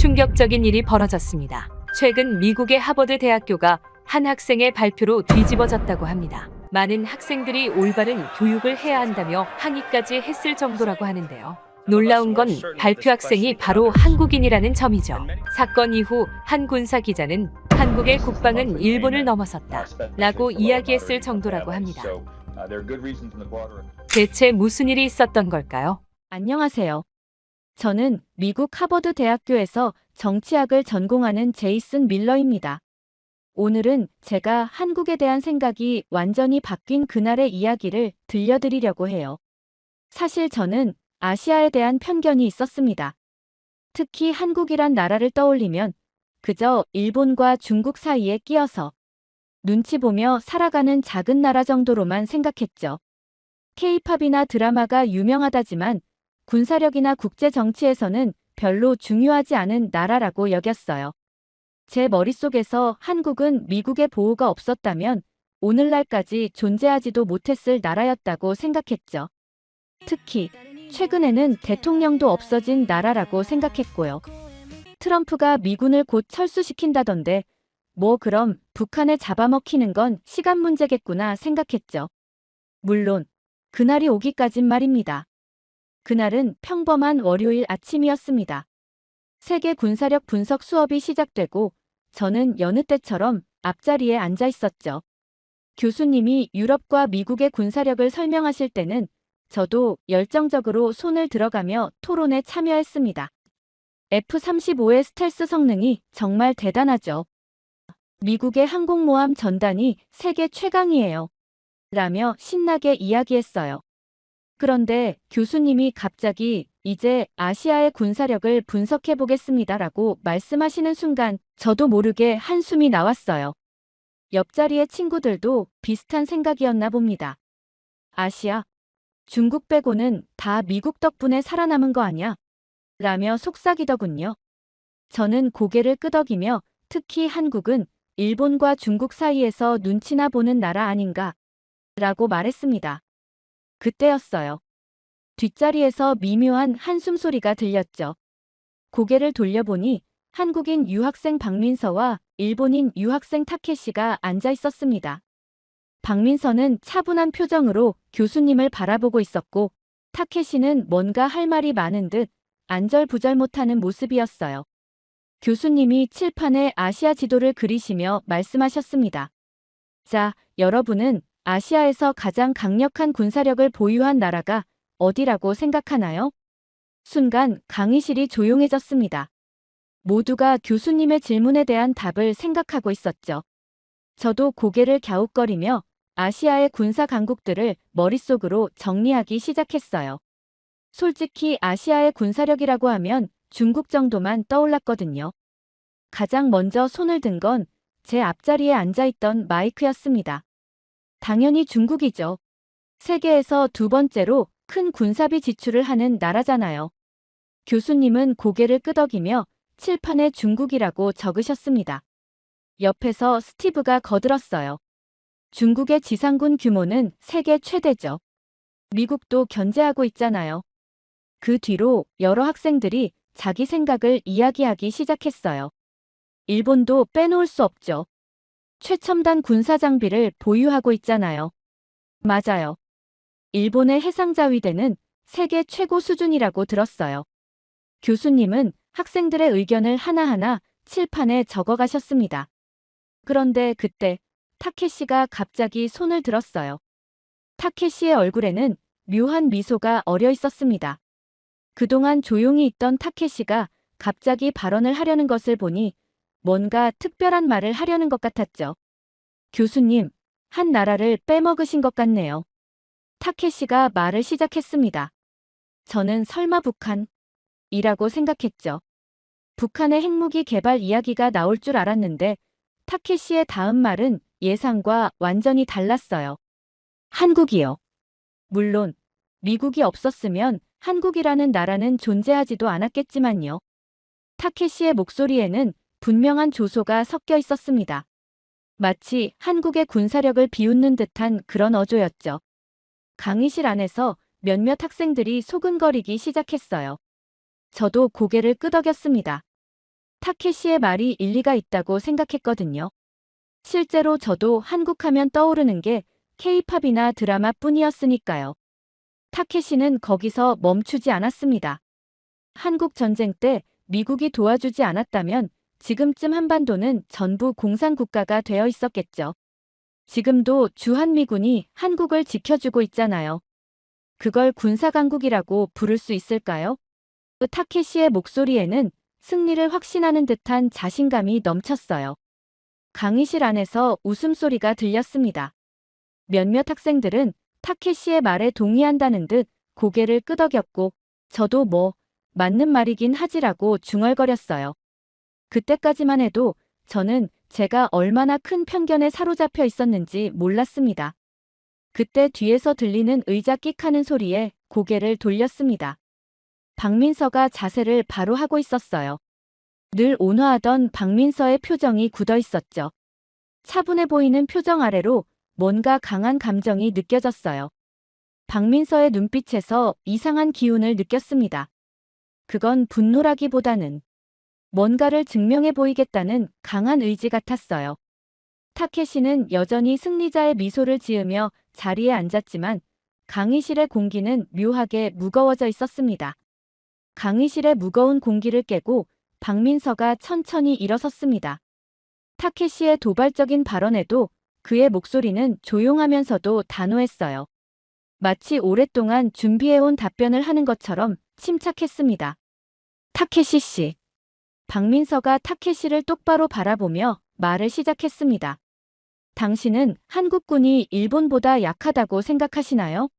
충격적인 일이 벌어졌습니다. 최근 미국의 하버드 대학교가 한 학생의 발표로 뒤집어졌다고 합니다. 많은 학생들이 올바른 교육을 해야 한다며 항의까지 했을 정도라고 하는데요. 놀라운 건 발표 학생이 바로 한국인이라는 점이죠. 사건 이후 한 군사 기자는 한국의 국방은 일본을 넘어섰다 라고 이야기했을 정도라고 합니다. 대체 무슨 일이 있었던 걸까요? 안녕하세요. 저는 미국 하버드 대학교에서 정치학을 전공하는 제이슨 밀러입니다. 오늘은 제가 한국에 대한 생각이 완전히 바뀐 그날의 이야기를 들려드리려고 해요. 사실 저는 아시아에 대한 편견이 있었습니다. 특히 한국이란 나라를 떠올리면 그저 일본과 중국 사이에 끼어서 눈치 보며 살아가는 작은 나라 정도로만 생각했죠. K-팝이나 드라마가 유명하다지만 군사력이나 국제 정치에서는 별로 중요하지 않은 나라라고 여겼어요. 제 머릿속에서 한국은 미국의 보호가 없었다면 오늘날까지 존재하지도 못했을 나라였다고 생각했죠. 특히 최근에는 대통령도 없어진 나라라고 생각했고요. 트럼프가 미군을 곧 철수시킨다던데 뭐 그럼 북한에 잡아먹히는 건 시간 문제겠구나 생각했죠. 물론 그날이 오기까진 말입니다. 그날은 평범한 월요일 아침이었습니다. 세계 군사력 분석 수업이 시작되고 저는 여느 때처럼 앞자리에 앉아 있었죠. 교수님이 유럽과 미국의 군사력을 설명하실 때는 저도 열정적으로 손을 들어가며 토론에 참여했습니다. F-35의 스텔스 성능이 정말 대단하죠. 미국의 항공모함 전단이 세계 최강이에요. 라며 신나게 이야기했어요. 그런데 교수님이 갑자기 이제 아시아의 군사력을 분석해 보겠습니다라고 말씀하시는 순간 저도 모르게 한숨이 나왔어요. 옆자리의 친구들도 비슷한 생각이었나 봅니다. 아시아, 중국 빼고는 다 미국 덕분에 살아남은 거 아냐? 라며 속삭이더군요. 저는 고개를 끄덕이며 특히 한국은 일본과 중국 사이에서 눈치나 보는 나라 아닌가? 라고 말했습니다. 그때였어요. 뒷자리에서 미묘한 한숨 소리가 들렸죠. 고개를 돌려보니 한국인 유학생 박민서와 일본인 유학생 타케시가 앉아 있었습니다. 박민서는 차분한 표정으로 교수님을 바라보고 있었고 타케시는 뭔가 할 말이 많은 듯 안절부절 못하는 모습이었어요. 교수님이 칠판에 아시아 지도를 그리시며 말씀하셨습니다. 자, 여러분은 아시아에서 가장 강력한 군사력을 보유한 나라가 어디라고 생각하나요? 순간 강의실이 조용해졌습니다. 모두가 교수님의 질문에 대한 답을 생각하고 있었죠. 저도 고개를 갸웃거리며 아시아의 군사 강국들을 머릿속으로 정리하기 시작했어요. 솔직히 아시아의 군사력이라고 하면 중국 정도만 떠올랐거든요. 가장 먼저 손을 든 건 제 앞자리에 앉아있던 마이크였습니다. 당연히 중국이죠. 세계에서 두 번째로 큰 군사비 지출을 하는 나라잖아요. 교수님은 고개를 끄덕이며 칠판에 중국이라고 적으셨습니다. 옆에서 스티브가 거들었어요. 중국의 지상군 규모는 세계 최대죠. 미국도 견제하고 있잖아요. 그 뒤로 여러 학생들이 자기 생각을 이야기하기 시작했어요. 일본도 빼놓을 수 없죠. 최첨단 군사 장비를 보유하고 있잖아요. 맞아요. 일본의 해상자위대는 세계 최고 수준이라고 들었어요. 교수님은 학생들의 의견을 하나하나 칠판에 적어가셨습니다. 그런데 그때 타케시가 갑자기 손을 들었어요. 타케시의 얼굴에는 묘한 미소가 어려 있었습니다. 그동안 조용히 있던 타케시가 갑자기 발언을 하려는 것을 보니 뭔가 특별한 말을 하려는 것 같았죠. 교수님, 한 나라를 빼먹으신 것 같네요. 타케시가 말을 시작했습니다. 저는 설마 북한이라고 생각했죠. 북한의 핵무기 개발 이야기가 나올 줄 알았는데 타케시의 다음 말은 예상과 완전히 달랐어요. 한국이요. 물론 미국이 없었으면 한국이라는 나라는 존재하지도 않았겠지만요. 타케시의 목소리에는 분명한 조소가 섞여 있었습니다. 마치 한국의 군사력을 비웃는 듯한 그런 어조였죠. 강의실 안에서 몇몇 학생들이 소근거리기 시작했어요. 저도 고개를 끄덕였습니다. 타케시의 말이 일리가 있다고 생각했거든요. 실제로 저도 한국 하면 떠오르는 게 K-팝이나 드라마뿐이었으니까요. 타케시는 거기서 멈추지 않았습니다. 한국 전쟁 때 미국이 도와주지 않았다면 지금쯤 한반도는 전부 공산국가가 되어 있었겠죠. 지금도 주한미군이 한국을 지켜주고 있잖아요. 그걸 군사강국이라고 부를 수 있을까요? 타케시의 목소리에는 승리를 확신하는 듯한 자신감이 넘쳤어요. 강의실 안에서 웃음소리가 들렸습니다. 몇몇 학생들은 타케시의 말에 동의한다는 듯 고개를 끄덕였고, 저도 맞는 말이긴 하지라고 중얼거렸어요. 그때까지만 해도 저는 제가 얼마나 큰 편견에 사로잡혀 있었는지 몰랐습니다. 그때 뒤에서 들리는 의자 끽하는 소리에 고개를 돌렸습니다. 박민서가 자세를 바로 하고 있었어요. 늘 온화하던 박민서의 표정이 굳어 있었죠. 차분해 보이는 표정 아래로 뭔가 강한 감정이 느껴졌어요. 박민서의 눈빛에서 이상한 기운을 느꼈습니다. 그건 분노라기보다는 뭔가를 증명해 보이겠다는 강한 의지 같았어요. 타케시는 여전히 승리자의 미소를 지으며 자리에 앉았지만 강의실의 공기는 묘하게 무거워져 있었습니다. 강의실의 무거운 공기를 깨고 박민서가 천천히 일어섰습니다. 타케시의 도발적인 발언에도 그의 목소리는 조용하면서도 단호했어요. 마치 오랫동안 준비해온 답변을 하는 것처럼 침착했습니다. 타케시 씨. 박민서가 타케시를 똑바로 바라보며 말을 시작했습니다. 당신은 한국군이 일본보다 약하다고 생각하시나요?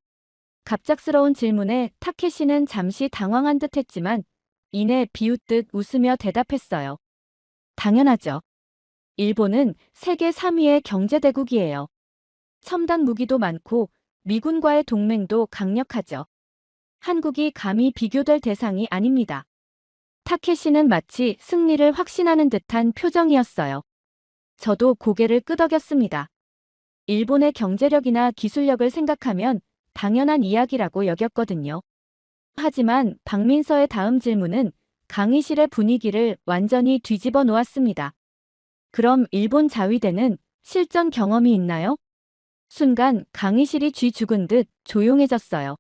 갑작스러운 질문에 타케시는 잠시 당황한 듯 했지만 이내 비웃듯 웃으며 대답했어요. 당연하죠. 일본은 세계 3위의 경제대국이에요. 첨단 무기도 많고 미군과의 동맹도 강력하죠. 한국이 감히 비교될 대상이 아닙니다. 타케시는 마치 승리를 확신하는 듯한 표정이었어요. 저도 고개를 끄덕였습니다. 일본의 경제력이나 기술력을 생각하면 당연한 이야기라고 여겼거든요. 하지만 박민서의 다음 질문은 강의실의 분위기를 완전히 뒤집어 놓았습니다. 그럼 일본 자위대는 실전 경험이 있나요? 순간 강의실이 쥐 죽은 듯 조용해졌어요.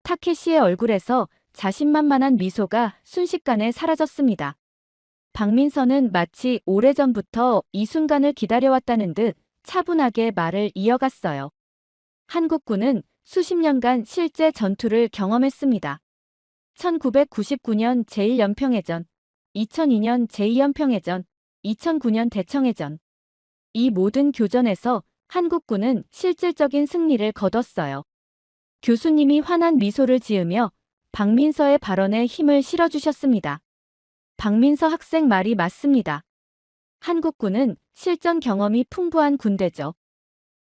타케시의 얼굴에서 자신만만한 미소가 순식간에 사라졌습니다. 박민서는 마치 오래전부터 이 순간을 기다려왔다는 듯 차분하게 말을 이어갔어요. 한국군은 수십 년간 실제 전투를 경험했습니다. 1999년 제1연평해전, 2002년 제2연평해전, 2009년 대청해전. 이 모든 교전에서 한국군은 실질적인 승리를 거뒀어요. 교수님이 환한 미소를 지으며 박민서의 발언에 힘을 실어주셨습니다. 박민서 학생 말이 맞습니다. 한국군은 실전 경험이 풍부한 군대죠.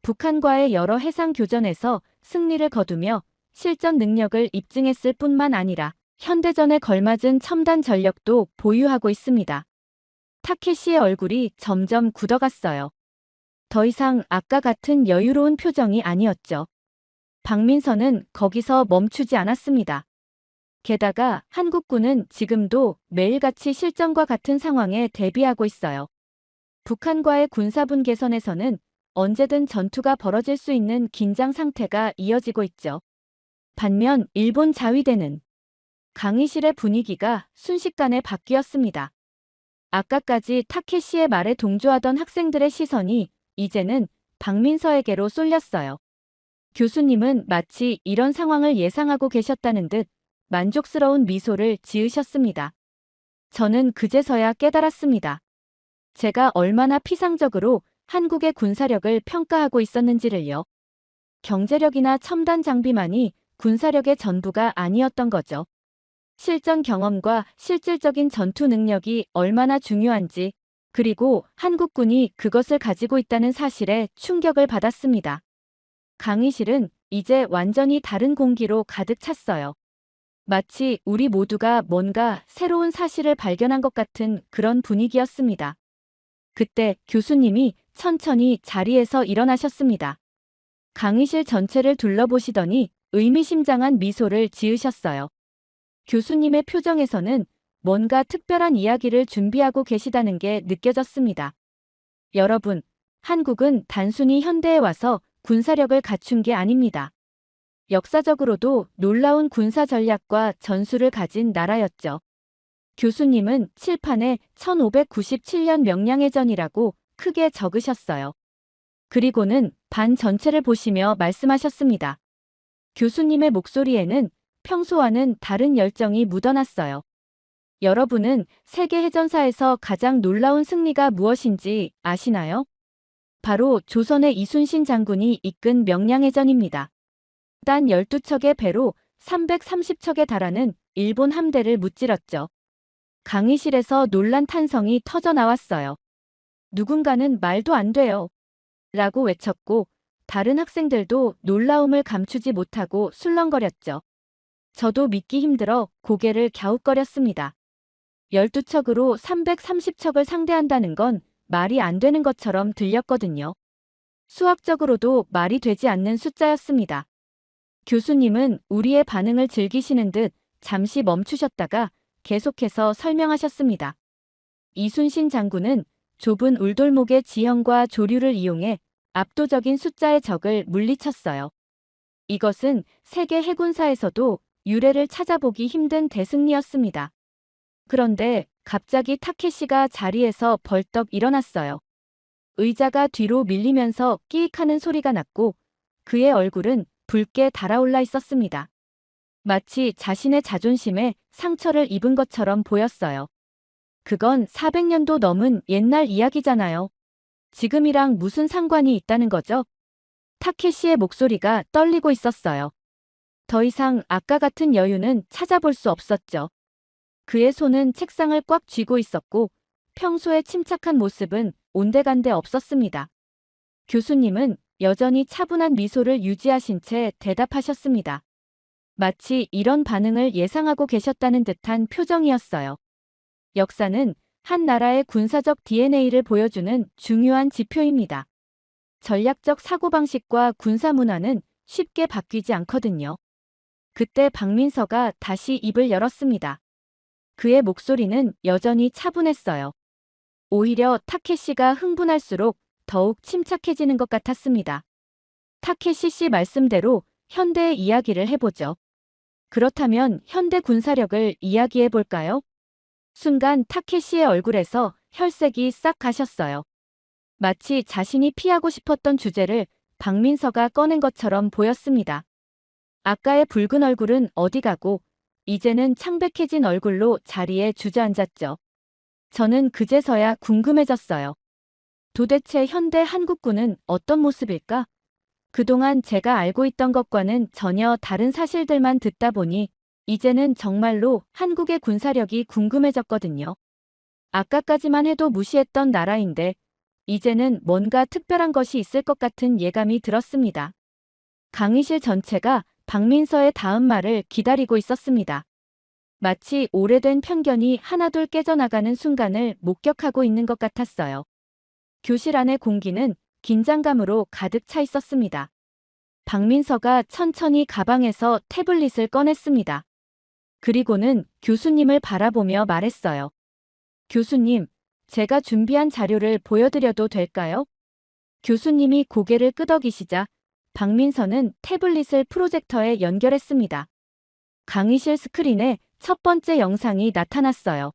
북한과의 여러 해상 교전에서 승리를 거두며 실전 능력을 입증했을 뿐만 아니라 현대전에 걸맞은 첨단 전력도 보유하고 있습니다. 타케시의 얼굴이 점점 굳어갔어요. 더 이상 아까 같은 여유로운 표정이 아니었죠. 박민서는 거기서 멈추지 않았습니다. 게다가 한국군은 지금도 매일같이 실전과 같은 상황에 대비하고 있어요. 북한과의 군사분 개선에서는 언제든 전투가 벌어질 수 있는 긴장 상태가 이어지고 있죠. 반면 일본 자위대는 강의실의 분위기가 순식간에 바뀌었습니다. 아까까지 타케시의 말에 동조하던 학생들의 시선이 이제는 박민서에게로 쏠렸어요. 교수님은 마치 이런 상황을 예상하고 계셨다는 듯 만족스러운 미소를 지으셨습니다. 저는 그제서야 깨달았습니다. 제가 얼마나 피상적으로 한국의 군사력을 평가하고 있었는지를요. 경제력이나 첨단 장비만이 군사력의 전부가 아니었던 거죠. 실전 경험과 실질적인 전투 능력이 얼마나 중요한지, 그리고 한국군이 그것을 가지고 있다는 사실에 충격을 받았습니다. 강의실은 이제 완전히 다른 공기로 가득 찼어요. 마치 우리 모두가 뭔가 새로운 사실을 발견한 것 같은 그런 분위기였습니다. 그때 교수님이 천천히 자리에서 일어나셨습니다. 강의실 전체를 둘러보시더니 의미심장한 미소를 지으셨어요. 교수님의 표정에서는 뭔가 특별한 이야기를 준비하고 계시다는 게 느껴졌습니다. 여러분, 한국은 단순히 현대에 와서 군사력을 갖춘 게 아닙니다. 역사적으로도 놀라운 군사 전략과 전술을 가진 나라였죠. 교수님은 칠판에 1597년 명량해전이라고 크게 적으셨어요. 그리고는 반 전체를 보시며 말씀하셨습니다. 교수님의 목소리에는 평소와는 다른 열정이 묻어났어요. 여러분은 세계 해전사에서 가장 놀라운 승리가 무엇인지 아시나요? 바로 조선의 이순신 장군이 이끈 명량해전입니다. 단 12척의 배로 330척에 달하는 일본 함대를 무찌렀죠. 강의실에서 놀란 탄성이 터져 나왔어요. 누군가는 말도 안 돼요. 라고 외쳤고 다른 학생들도 놀라움을 감추지 못하고 술렁거렸죠. 저도 믿기 힘들어 고개를 갸웃거렸습니다. 12척으로 330척을 상대한다는 건 말이 안 되는 것처럼 들렸거든요. 수학적으로도 말이 되지 않는 숫자였습니다. 교수님은 우리의 반응을 즐기시는 듯 잠시 멈추셨다가 계속해서 설명하셨습니다. 이순신 장군은 좁은 울돌목의 지형과 조류를 이용해 압도적인 숫자의 적을 물리쳤어요. 이것은 세계 해군사에서도 유례를 찾아보기 힘든 대승리였습니다. 그런데 갑자기 타케시가 자리에서 벌떡 일어났어요. 의자가 뒤로 밀리면서 끼익하는 소리가 났고 그의 얼굴은 붉게 달아올라 있었습니다. 마치 자신의 자존심에 상처를 입은 것처럼 보였어요. 그건 400년도 넘은 옛날 이야기잖아요. 지금이랑 무슨 상관이 있다는 거죠? 타케시의 목소리가 떨리고 있었어요. 더 이상 아까 같은 여유는 찾아볼 수 없었죠. 그의 손은 책상을 꽉 쥐고 있었고 평소의 침착한 모습은 온데간데 없었습니다. 교수님은 여전히 차분한 미소를 유지하신 채 대답하셨습니다. 마치 이런 반응을 예상하고 계셨다는 듯한 표정이었어요. 역사는 한 나라의 군사적 DNA를 보여주는 중요한 지표입니다. 전략적 사고방식과 군사 문화는 쉽게 바뀌지 않거든요. 그때 박민서가 다시 입을 열었습니다. 그의 목소리는 여전히 차분했어요. 오히려 타케시가 흥분할수록 더욱 침착해지는 것 같았습니다. 타케시 씨 말씀대로 현대의 이야기를 해보죠. 그렇다면 현대 군사력을 이야기해 볼까요? 순간 타케시의 얼굴에서 혈색이 싹 가셨어요. 마치 자신이 피하고 싶었던 주제를 박민서가 꺼낸 것처럼 보였습니다. 아까의 붉은 얼굴은 어디 가고 이제는 창백해진 얼굴로 자리에 주저앉았죠. 저는 그제서야 궁금해졌어요. 도대체 현대 한국군은 어떤 모습일까? 그동안 제가 알고 있던 것과는 전혀 다른 사실들만 듣다 보니 이제는 정말로 한국의 군사력이 궁금해졌거든요. 아까까지만 해도 무시했던 나라인데 이제는 뭔가 특별한 것이 있을 것 같은 예감이 들었습니다. 강의실 전체가 박민서의 다음 말을 기다리고 있었습니다. 마치 오래된 편견이 하나둘 깨져나가는 순간을 목격하고 있는 것 같았어요. 교실 안의 공기는 긴장감으로 가득 차 있었습니다. 박민서가 천천히 가방에서 태블릿을 꺼냈습니다. 그리고는 교수님을 바라보며 말했어요. 교수님, 제가 준비한 자료를 보여드려도 될까요? 교수님이 고개를 끄덕이시자 박민서는 태블릿을 프로젝터에 연결했습니다. 강의실 스크린에 첫 번째 영상이 나타났어요.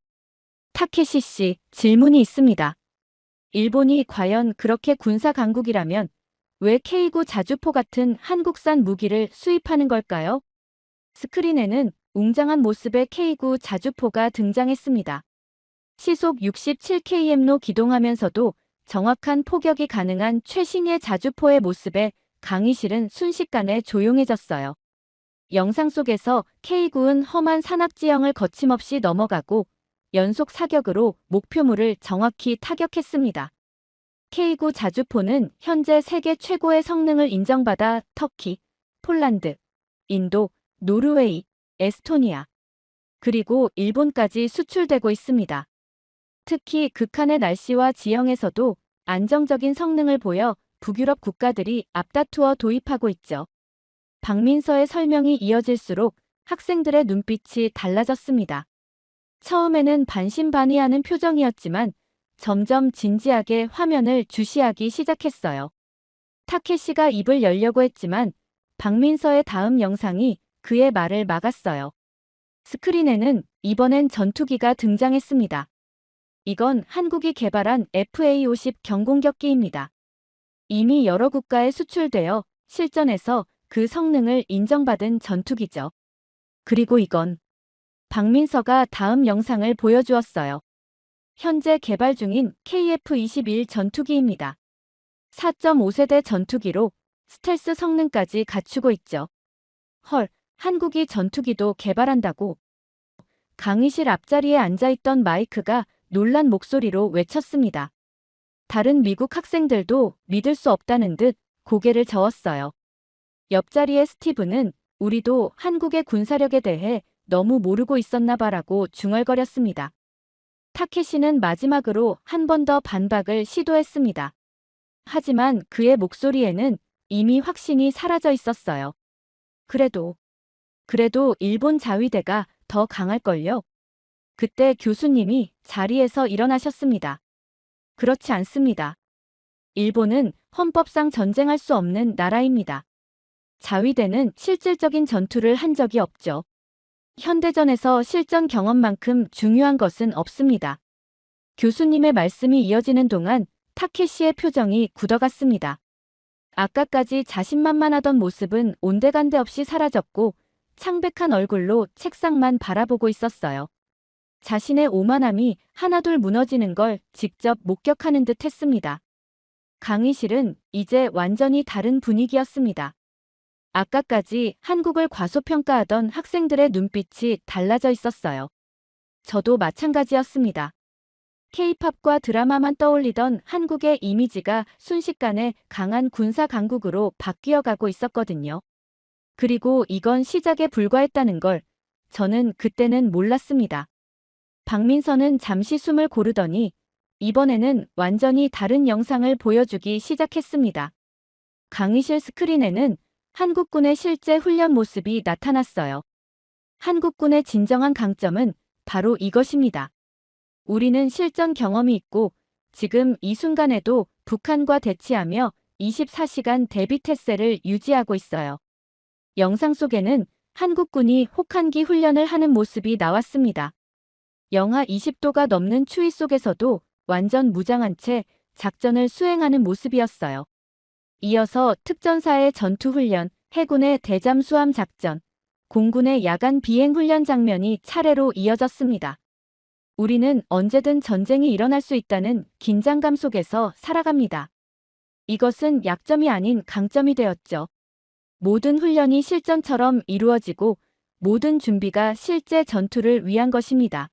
타케시 씨, 질문이 있습니다. 일본이 과연 그렇게 군사 강국이라면 왜 K9 자주포 같은 한국산 무기를 수입하는 걸까요? 스크린에는 웅장한 모습의 K9 자주포가 등장했습니다. 시속 67km로 기동하면서도 정확한 포격이 가능한 최신의 자주포의 모습에 강의실은 순식간에 조용해졌어요. 영상 속에서 K9은 험한 산악지형을 거침없이 넘어가고 연속 사격으로 목표물을 정확히 타격했습니다. K9 자주포는 현재 세계 최고의 성능을 인정받아 터키, 폴란드, 인도, 노르웨이, 에스토니아, 그리고 일본까지 수출되고 있습니다. 특히 극한의 날씨와 지형에서도 안정적인 성능을 보여 북유럽 국가들이 앞다투어 도입하고 있죠. 박민서의 설명이 이어질수록 학생들의 눈빛이 달라졌습니다. 처음에는 반신반의하는 표정이었지만 점점 진지하게 화면을 주시하기 시작했어요. 타케시가 입을 열려고 했지만 박민서의 다음 영상이 그의 말을 막았어요. 스크린에는 이번엔 전투기가 등장했습니다. 이건 한국이 개발한 FA-50 경공격기입니다. 이미 여러 국가에 수출되어 실전에서 그 성능을 인정받은 전투기죠. 그리고 이건 박민서가 다음 영상을 보여주었어요. 현재 개발 중인 KF-21 전투기입니다. 4.5세대 전투기로 스텔스 성능까지 갖추고 있죠. 헐, 한국이 전투기도 개발한다고. 강의실 앞자리에 앉아있던 마이크가 놀란 목소리로 외쳤습니다. 다른 미국 학생들도 믿을 수 없다는 듯 고개를 저었어요. 옆자리의 스티브는 우리도 한국의 군사력에 대해 너무 모르고 있었나 봐라고 중얼거렸습니다. 타케시는 마지막으로 한 번 더 반박을 시도했습니다. 하지만 그의 목소리에는 이미 확신이 사라져 있었어요. 그래도 일본 자위대가 더 강할걸요? 그때 교수님이 자리에서 일어나셨습니다. 그렇지 않습니다. 일본은 헌법상 전쟁할 수 없는 나라입니다. 자위대는 실질적인 전투를 한 적이 없죠. 현대전에서 실전 경험만큼 중요한 것은 없습니다. 교수님의 말씀이 이어지는 동안 타케시의 표정이 굳어갔습니다. 아까까지 자신만만하던 모습은 온데간데 없이 사라졌고 창백한 얼굴로 책상만 바라보고 있었어요. 자신의 오만함이 하나둘 무너지는 걸 직접 목격하는 듯 했습니다. 강의실은 이제 완전히 다른 분위기였습니다. 아까까지 한국을 과소평가하던 학생들의 눈빛이 달라져 있었어요. 저도 마찬가지였습니다. K-팝과 드라마만 떠올리던 한국의 이미지가 순식간에 강한 군사 강국으로 바뀌어가고 있었거든요. 그리고 이건 시작에 불과했다는 걸 저는 그때는 몰랐습니다. 박민서는 잠시 숨을 고르더니 이번에는 완전히 다른 영상을 보여주기 시작했습니다. 강의실 스크린에는 한국군의 실제 훈련 모습이 나타났어요. 한국군의 진정한 강점은 바로 이것입니다. 우리는 실전 경험이 있고 지금 이 순간에도 북한과 대치하며 24시간 대비 태세를 유지하고 있어요. 영상 속에는 한국군이 혹한기 훈련을 하는 모습이 나왔습니다. 영하 20도가 넘는 추위 속에서도 완전 무장한 채 작전을 수행하는 모습이었어요. 이어서 특전사의 전투훈련, 해군의 대잠수함 작전, 공군의 야간 비행 훈련 장면이 차례로 이어졌습니다. 우리는 언제든 전쟁이 일어날 수 있다는 긴장감 속에서 살아갑니다. 이것은 약점이 아닌 강점이 되었죠. 모든 훈련이 실전처럼 이루어지고 모든 준비가 실제 전투를 위한 것입니다.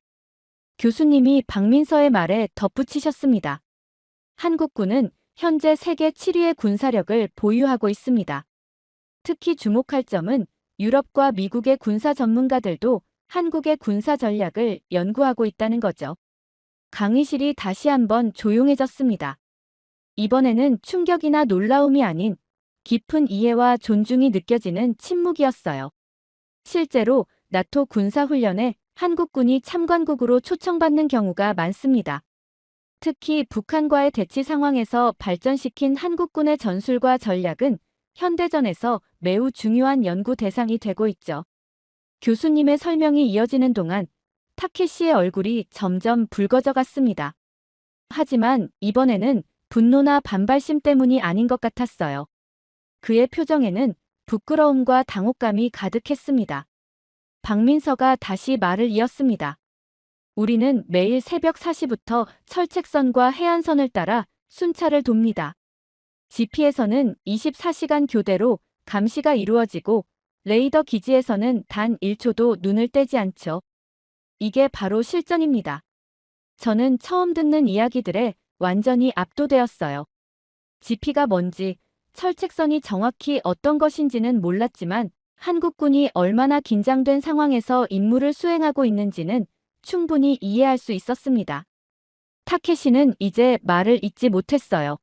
교수님이 박민서의 말에 덧붙이셨습니다. 한국군은 현재 세계 7위의 군사력을 보유하고 있습니다. 특히 주목할 점은 유럽과 미국의 군사 전문가들도 한국의 군사 전략을 연구하고 있다는 거죠. 강의실이 다시 한번 조용해졌습니다. 이번에는 충격이나 놀라움이 아닌 깊은 이해와 존중이 느껴지는 침묵이었어요. 실제로 나토 군사훈련에 한국군이 참관국으로 초청받는 경우가 많습니다. 특히 북한과의 대치 상황에서 발전시킨 한국군의 전술과 전략은 현대전에서 매우 중요한 연구 대상이 되고 있죠. 교수님의 설명이 이어지는 동안 타케시의 얼굴이 점점 붉어져 갔습니다. 하지만 이번에는 분노나 반발심 때문이 아닌 것 같았어요. 그의 표정에는 부끄러움과 당혹감이 가득했습니다. 박민서가 다시 말을 이었습니다. 우리는 매일 새벽 4시부터 철책선과 해안선을 따라 순찰을 돕니다. GP에서는 24시간 교대로 감시가 이루어지고 레이더 기지에서는 단 1초도 눈을 떼지 않죠. 이게 바로 실전입니다. 저는 처음 듣는 이야기들에 완전히 압도되었어요. GP가 뭔지, 철책선이 정확히 어떤 것인지는 몰랐지만 한국군이 얼마나 긴장된 상황에서 임무를 수행하고 있는지는 충분히 이해할 수 있었습니다. 타케시는 이제 말을 잇지 못했어요.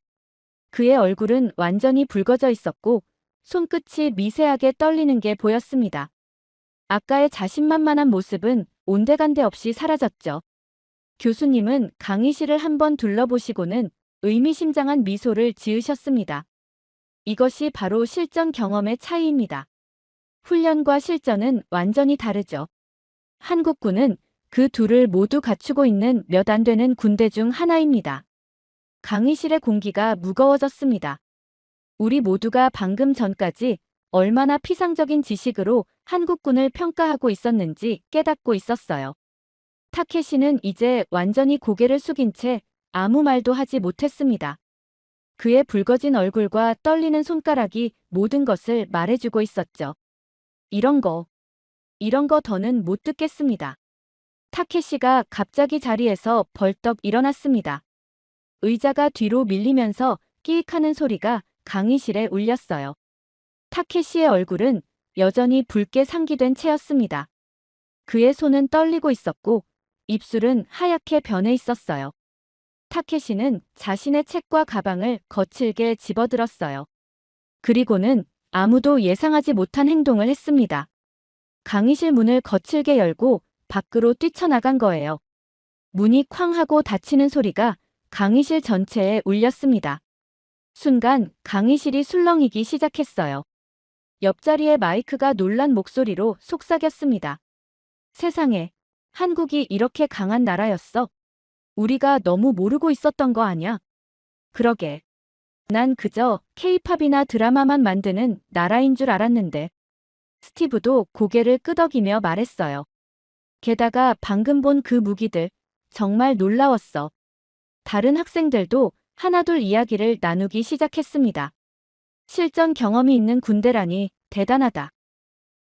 그의 얼굴은 완전히 붉어져 있었고 손끝이 미세하게 떨리는 게 보였습니다. 아까의 자신만만한 모습은 온데간데 없이 사라졌죠. 교수님은 강의실을 한번 둘러보시고는 의미심장한 미소를 지으셨습니다. 이것이 바로 실전 경험의 차이입니다. 훈련과 실전은 완전히 다르죠. 한국군은 그 둘을 모두 갖추고 있는 몇 안 되는 군대 중 하나입니다. 강의실의 공기가 무거워졌습니다. 우리 모두가 방금 전까지 얼마나 피상적인 지식으로 한국군을 평가하고 있었는지 깨닫고 있었어요. 타케시는 이제 완전히 고개를 숙인 채 아무 말도 하지 못했습니다. 그의 붉어진 얼굴과 떨리는 손가락이 모든 것을 말해주고 있었죠. 이런 거 더는 못 듣겠습니다. 타케시가 갑자기 자리에서 벌떡 일어났습니다. 의자가 뒤로 밀리면서 끼익하는 소리가 강의실에 울렸어요. 타케시의 얼굴은 여전히 붉게 상기된 채였습니다. 그의 손은 떨리고 있었고 입술은 하얗게 변해 있었어요. 타케시는 자신의 책과 가방을 거칠게 집어들었어요. 그리고는 아무도 예상하지 못한 행동을 했습니다. 강의실 문을 거칠게 열고 밖으로 뛰쳐나간 거예요. 문이 쾅 하고 닫히는 소리가 강의실 전체에 울렸습니다. 순간 강의실이 술렁이기 시작했어요. 옆자리의 마이크가 놀란 목소리로 속삭였습니다. 세상에, 한국이 이렇게 강한 나라였어? 우리가 너무 모르고 있었던 거 아냐? 그러게. 난 그저 케이팝이나 드라마만 만드는 나라인 줄 알았는데. 스티브도 고개를 끄덕이며 말했어요. 게다가 방금 본 그 무기들, 정말 놀라웠어. 다른 학생들도 하나둘 이야기를 나누기 시작했습니다. 실전 경험이 있는 군대라니 대단하다.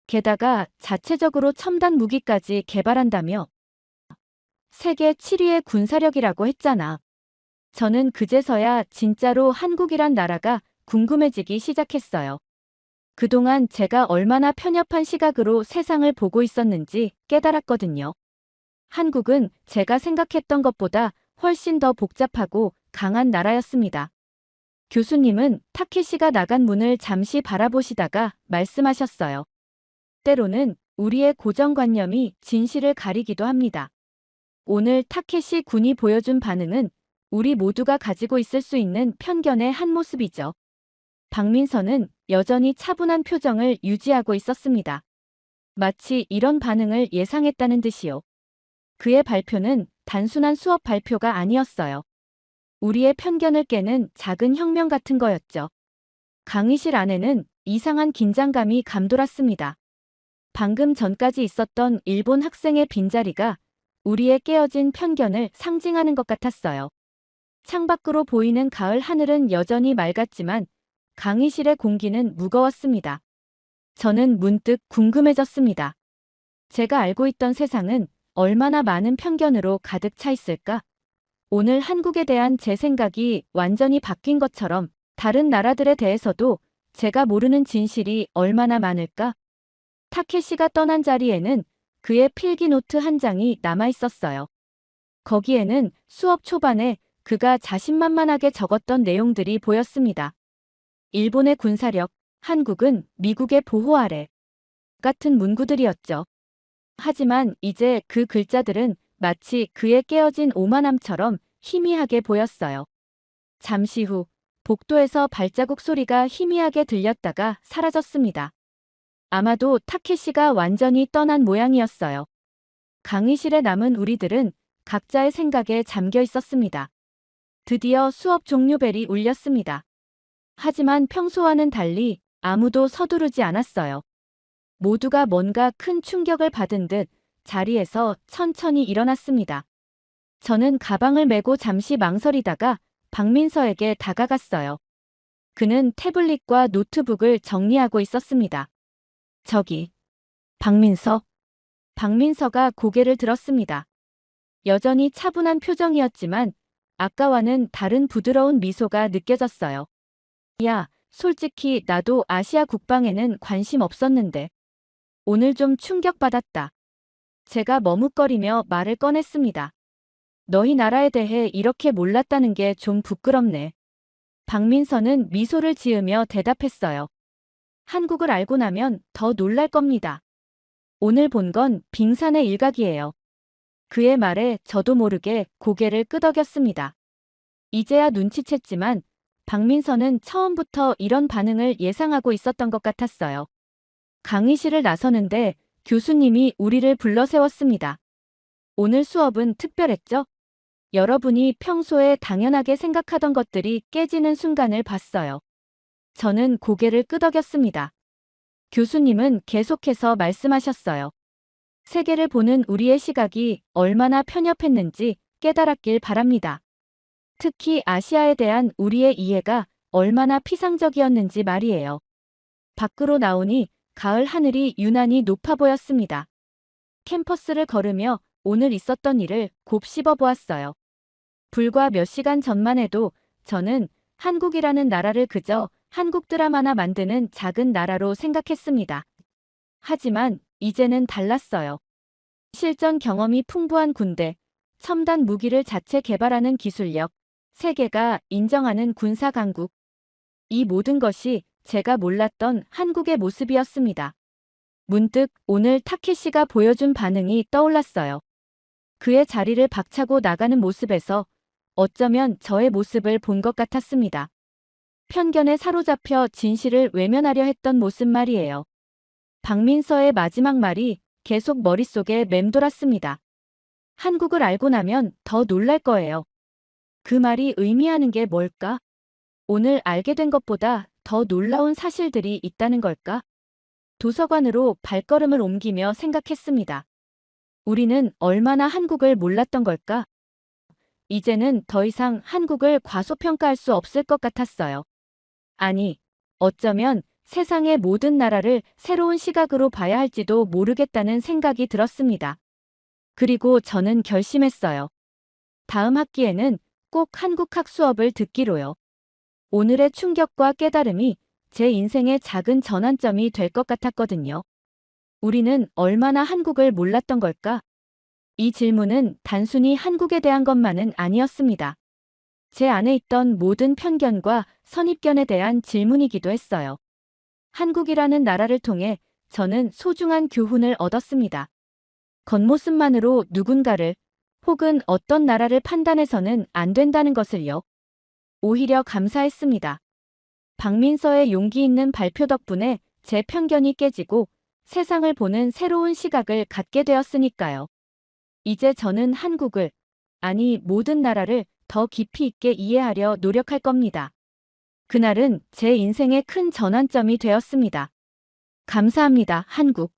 게다가 자체적으로 첨단 무기까지 개발한다며. 세계 7위의 군사력이라고 했잖아. 저는 그제서야 진짜로 한국이란 나라가 궁금해지기 시작했어요. 그동안 제가 얼마나 편협한 시각으로 세상을 보고 있었는지 깨달았거든요. 한국은 제가 생각했던 것보다 훨씬 더 복잡하고 강한 나라였습니다. 교수님은 타케시가 나간 문을 잠시 바라보시다가 말씀하셨어요. 때로는 우리의 고정관념이 진실을 가리기도 합니다. 오늘 타케시 군이 보여준 반응은 우리 모두가 가지고 있을 수 있는 편견의 한 모습이죠. 박민서는 여전히 차분한 표정을 유지하고 있었습니다. 마치 이런 반응을 예상했다는 듯이요. 그의 발표는 단순한 수업 발표가 아니었어요. 우리의 편견을 깨는 작은 혁명 같은 거였죠. 강의실 안에는 이상한 긴장감이 감돌았습니다. 방금 전까지 있었던 일본 학생의 빈자리가 우리의 깨어진 편견을 상징하는 것 같았어요. 창밖으로 보이는 가을 하늘은 여전히 맑았지만 강의실의 공기는 무거웠습니다. 저는 문득 궁금해졌습니다. 제가 알고 있던 세상은 얼마나 많은 편견으로 가득 차 있을까? 오늘 한국에 대한 제 생각이 완전히 바뀐 것처럼 다른 나라들에 대해서도 제가 모르는 진실이 얼마나 많을까? 타케시가 떠난 자리에는 그의 필기 노트 한 장이 남아 있었어요. 거기에는 수업 초반에 그가 자신만만하게 적었던 내용들이 보였습니다. 일본의 군사력, 한국은 미국의 보호 아래 같은 문구들이었죠. 하지만 이제 그 글자들은 마치 그의 깨어진 오만함처럼 희미하게 보였어요. 잠시 후 복도에서 발자국 소리가 희미하게 들렸다가 사라졌습니다. 아마도 타케시가 완전히 떠난 모양이었어요. 강의실에 남은 우리들은 각자의 생각에 잠겨 있었습니다. 드디어 수업 종료 벨이 울렸습니다. 하지만 평소와는 달리 아무도 서두르지 않았어요. 모두가 뭔가 큰 충격을 받은 듯 자리에서 천천히 일어났습니다. 저는 가방을 메고 잠시 망설이다가 박민서에게 다가갔어요. 그는 태블릿과 노트북을 정리하고 있었습니다. 저기, 박민서. 박민서가 고개를 들었습니다. 여전히 차분한 표정이었지만 아까와는 다른 부드러운 미소가 느껴졌어요. 야, 솔직히 나도 아시아 국방에는 관심 없었는데 오늘 좀 충격받았다. 제가 머뭇거리며 말을 꺼냈습니다. 너희 나라에 대해 이렇게 몰랐다는 게 좀 부끄럽네. 박민서는 미소를 지으며 대답했어요. 한국을 알고 나면 더 놀랄 겁니다. 오늘 본 건 빙산의 일각이에요. 그의 말에 저도 모르게 고개를 끄덕였습니다. 이제야 눈치챘지만 박민서는 처음부터 이런 반응을 예상하고 있었던 것 같았어요. 강의실을 나서는데 교수님이 우리를 불러 세웠습니다. 오늘 수업은 특별했죠? 여러분이 평소에 당연하게 생각하던 것들이 깨지는 순간을 봤어요. 저는 고개를 끄덕였습니다. 교수님은 계속해서 말씀하셨어요. 세계를 보는 우리의 시각이 얼마나 편협했는지 깨달았길 바랍니다. 특히 아시아에 대한 우리의 이해가 얼마나 피상적이었는지 말이에요. 밖으로 나오니 가을 하늘이 유난히 높아 보였습니다. 캠퍼스를 걸으며 오늘 있었던 일을 곱씹어 보았어요. 불과 몇 시간 전만 해도 저는 한국이라는 나라를 그저 한국 드라마나 만드는 작은 나라로 생각했습니다. 하지만 이제는 달랐어요. 실전 경험이 풍부한 군대, 첨단 무기를 자체 개발하는 기술력, 세계가 인정하는 군사 강국. 이 모든 것이 제가 몰랐던 한국의 모습이었습니다. 문득 오늘 타케시가 보여준 반응이 떠올랐어요. 그의 자리를 박차고 나가는 모습에서 어쩌면 저의 모습을 본 것 같았습니다. 편견에 사로잡혀 진실을 외면하려 했던 모습 말이에요. 박민서의 마지막 말이 계속 머릿속에 맴돌았습니다. 한국을 알고 나면 더 놀랄 거예요. 그 말이 의미하는 게 뭘까? 오늘 알게 된 것보다 더 놀라운 사실들이 있다는 걸까? 도서관으로 발걸음을 옮기며 생각했습니다. 우리는 얼마나 한국을 몰랐던 걸까? 이제는 더 이상 한국을 과소평가할 수 없을 것 같았어요. 아니, 어쩌면 세상의 모든 나라를 새로운 시각으로 봐야 할지도 모르겠다는 생각이 들었습니다. 그리고 저는 결심했어요. 다음 학기에는 꼭 한국학 수업을 듣기로요. 오늘의 충격과 깨달음이 제 인생의 작은 전환점이 될 것 같았거든요. 우리는 얼마나 한국을 몰랐던 걸까? 이 질문은 단순히 한국에 대한 것만은 아니었습니다. 제 안에 있던 모든 편견과 선입견에 대한 질문이기도 했어요. 한국이라는 나라를 통해 저는 소중한 교훈을 얻었습니다. 겉모습만으로 누군가를 혹은 어떤 나라를 판단해서는 안 된다는 것을요. 오히려 감사했습니다. 박민서의 용기 있는 발표 덕분에 제 편견이 깨지고 세상을 보는 새로운 시각을 갖게 되었으니까요. 이제 저는 한국을, 아니 모든 나라를 더 깊이 있게 이해하려 노력할 겁니다. 그날은 제 인생의 큰 전환점이 되었습니다. 감사합니다, 한국.